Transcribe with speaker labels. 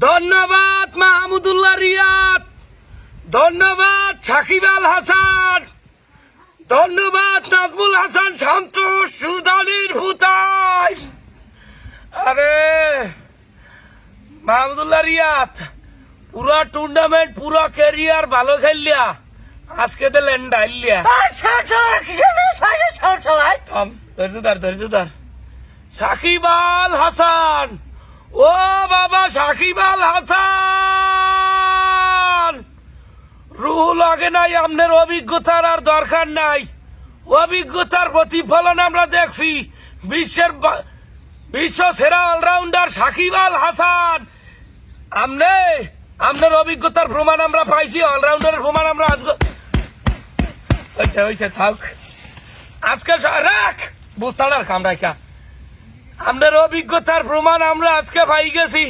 Speaker 1: ধন্যবাদ মাহমুদুল্লাহ রিয়াদ, ধন্যবাদ সাকিব আল হাসান, ধন্যবাদ নাজমুল হাসান শান্ত সুদানির ভূতাই। আরে মাহমুদুল্লাহ রিয়াদ পুরা টুর্নামেন্ট পুরা ক্যারিয়ার ভালো খেললিয়া, আজকে তো ল্যান্ডা ইলিয়া ধৈর্যদার সাকিব আল হাসান। ও বাবা সাকিব আল হাসান, রুহু লাগে নাই, আপনার অভিজ্ঞতার আর দরকার নাই। অভিজ্ঞতার প্রতিফলন আমরা দেখছি। বিশ্ব সেরা অলরাউন্ডার সাকিব আল হাসান, আপনার অভিজ্ঞতার প্রমাণ আমরা পাইছি, অলরাউন্ডারের প্রমাণ আমরা হয়েছে থাক আজকে রাখ বুঝতাম কামরাইকা। আপনার অভিজ্ঞতার প্রমাণ আমরা আজকে পাই গেছি।